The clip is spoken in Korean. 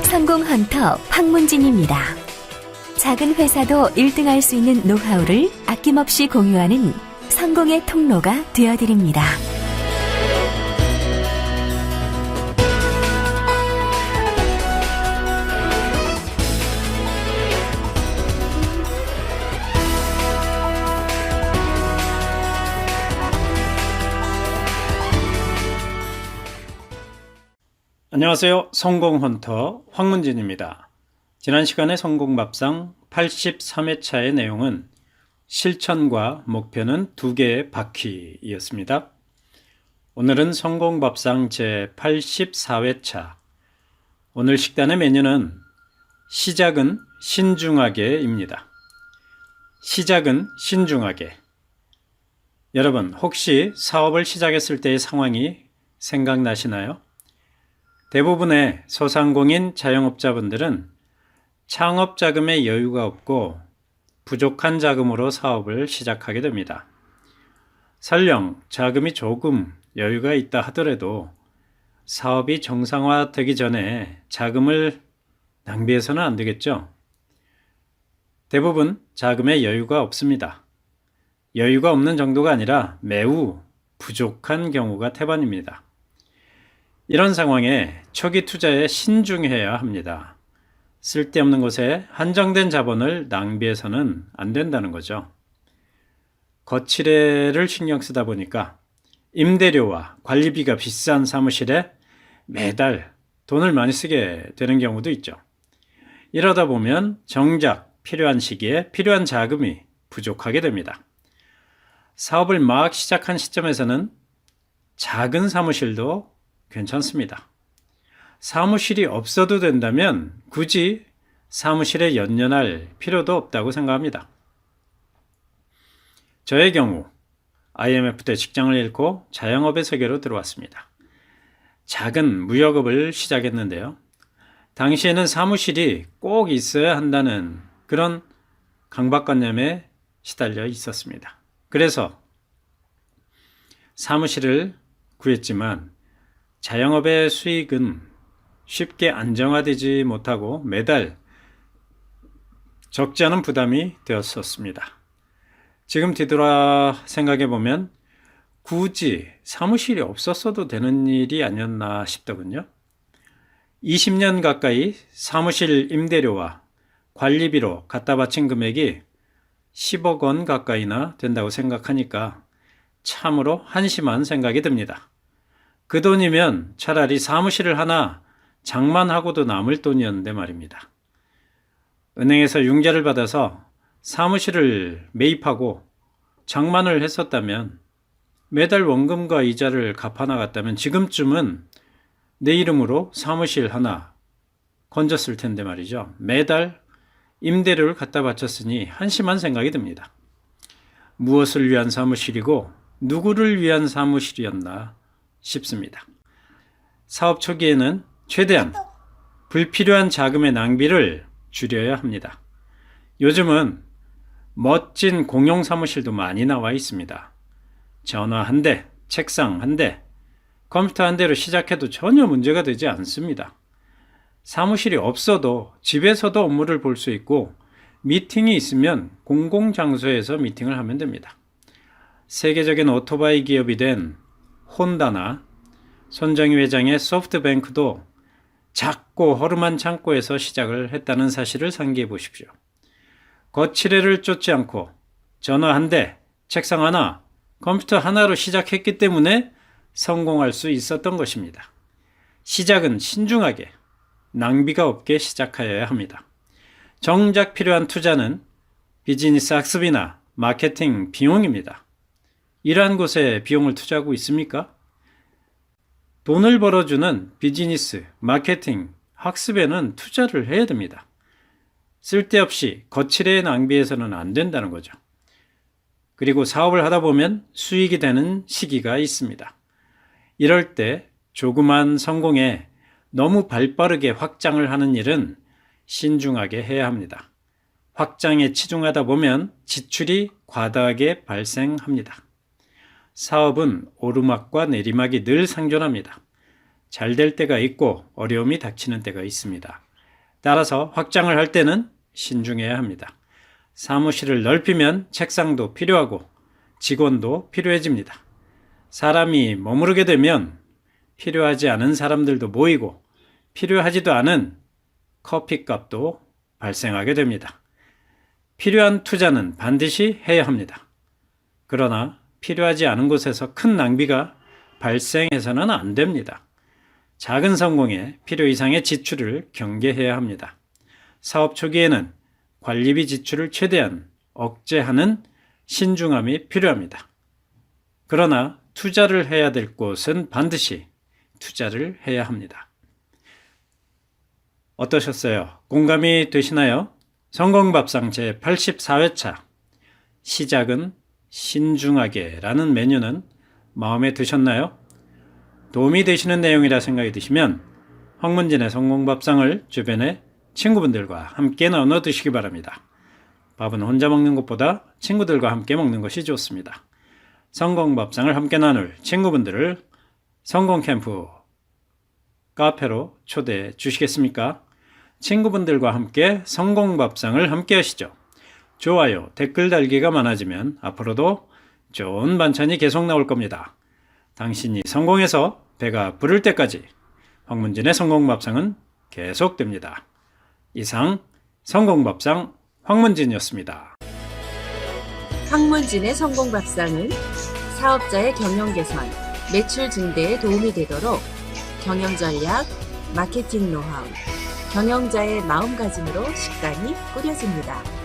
성공 헌터 황문진입니다. 작은 회사도 1등할 수 있는 노하우를 아낌없이 공유하는 성공의 통로가 되어드립니다. 안녕하세요. 성공헌터 황문진입니다. 지난 시간에 성공밥상 83회차의 내용은 실천과 목표는 두 개의 바퀴이었습니다. 오늘은 성공밥상 제84회차. 오늘 식단의 메뉴는 시작은 신중하게입니다. 시작은 신중하게. 여러분, 혹시 사업을 시작했을 때의 상황이 생각나시나요? 대부분의 소상공인 자영업자분들은 창업 자금에 여유가 없고 부족한 자금으로 사업을 시작하게 됩니다. 설령 자금이 조금 여유가 있다 하더라도 사업이 정상화되기 전에 자금을 낭비해서는 안 되겠죠. 대부분 자금에 여유가 없습니다. 여유가 없는 정도가 아니라 매우 부족한 경우가 태반입니다. 이런 상황에 초기 투자에 신중해야 합니다. 쓸데없는 곳에 한정된 자본을 낭비해서는 안 된다는 거죠. 거치대를 신경 쓰다 보니까 임대료와 관리비가 비싼 사무실에 매달 돈을 많이 쓰게 되는 경우도 있죠. 이러다 보면 정작 필요한 시기에 필요한 자금이 부족하게 됩니다. 사업을 막 시작한 시점에서는 작은 사무실도 괜찮습니다. 사무실이 없어도 된다면 굳이 사무실에 연연할 필요도 없다고 생각합니다. 저의 경우 IMF 때 직장을 잃고 자영업의 세계로 들어왔습니다. 작은 무역업을 시작했는데요. 당시에는 사무실이 꼭 있어야 한다는 그런 강박관념에 시달려 있었습니다. 그래서 사무실을 구했지만 자영업의 수익은 쉽게 안정화되지 못하고 매달 적지 않은 부담이 되었었습니다. 지금 뒤돌아 생각해 보면 굳이 사무실이 없었어도 되는 일이 아니었나 싶더군요. 20년 가까이 사무실 임대료와 관리비로 갖다 바친 금액이 10억 원 가까이나 된다고 생각하니까 참으로 한심한 생각이 듭니다. 그 돈이면 차라리 사무실을 하나 장만하고도 남을 돈이었는데 말입니다. 은행에서 융자를 받아서 사무실을 매입하고 장만을 했었다면 매달 원금과 이자를 갚아 나갔다면 지금쯤은 내 이름으로 사무실 하나 건졌을 텐데 말이죠. 매달 임대료를 갖다 바쳤으니 한심한 생각이 듭니다. 무엇을 위한 사무실이고 누구를 위한 사무실이었나 싶습니다. 사업 초기에는 최대한 불필요한 자금의 낭비를 줄여야 합니다. 요즘은 멋진 공용 사무실도 많이 나와 있습니다. 전화 한 대, 책상 한 대, 컴퓨터 한 대로 시작해도 전혀 문제가 되지 않습니다. 사무실이 없어도 집에서도 업무를 볼 수 있고 미팅이 있으면 공공장소에서 미팅을 하면 됩니다. 세계적인 오토바이 기업이 된 혼다나 손정희 회장의 소프트뱅크도 작고 허름한 창고에서 시작을 했다는 사실을 상기해 보십시오. 거치대를 쫓지 않고 전화 한 대, 책상 하나, 컴퓨터 하나로 시작했기 때문에 성공할 수 있었던 것입니다. 시작은 신중하게, 낭비가 없게 시작하여야 합니다. 정작 필요한 투자는 비즈니스 학습이나 마케팅 비용입니다. 이러한 곳에 비용을 투자하고 있습니까? 돈을 벌어주는 비즈니스, 마케팅, 학습에는 투자를 해야 됩니다. 쓸데없이 거칠에 낭비해서는 안 된다는 거죠. 그리고 사업을 하다 보면 수익이 되는 시기가 있습니다. 이럴 때 조그만 성공에 너무 발빠르게 확장을 하는 일은 신중하게 해야 합니다. 확장에 치중하다 보면 지출이 과다하게 발생합니다. 사업은 오르막과 내리막이 늘 상존합니다. 잘 될 때가 있고 어려움이 닥치는 때가 있습니다. 따라서 확장을 할 때는 신중해야 합니다. 사무실을 넓히면 책상도 필요하고 직원도 필요해집니다. 사람이 머무르게 되면 필요하지 않은 사람들도 모이고 필요하지도 않은 커피값도 발생하게 됩니다. 필요한 투자는 반드시 해야 합니다. 그러나 필요하지 않은 곳에서 큰 낭비가 발생해서는 안 됩니다. 작은 성공에 필요 이상의 지출을 경계해야 합니다. 사업 초기에는 관리비 지출을 최대한 억제하는 신중함이 필요합니다. 그러나 투자를 해야 될 곳은 반드시 투자를 해야 합니다. 어떠셨어요? 공감이 되시나요? 성공밥상 제84회차 시작은 신중하게 라는 메뉴는 마음에 드셨나요? 도움이 되시는 내용이라 생각이 드시면 황문진의 성공밥상을 주변의 친구분들과 함께 나눠 드시기 바랍니다. 밥은 혼자 먹는 것보다 친구들과 함께 먹는 것이 좋습니다. 성공밥상을 함께 나눌 친구분들을 성공캠프 카페로 초대해 주시겠습니까? 친구분들과 함께 성공밥상을 함께 하시죠. 좋아요, 댓글 달기가 많아지면 앞으로도 좋은 반찬이 계속 나올 겁니다. 당신이 성공해서 배가 부를 때까지 황문진의 성공밥상은 계속됩니다. 이상 성공밥상 황문진이었습니다. 황문진의 성공밥상은 사업자의 경영 개선, 매출 증대에 도움이 되도록 경영 전략, 마케팅 노하우, 경영자의 마음가짐으로 식단이 꾸려집니다.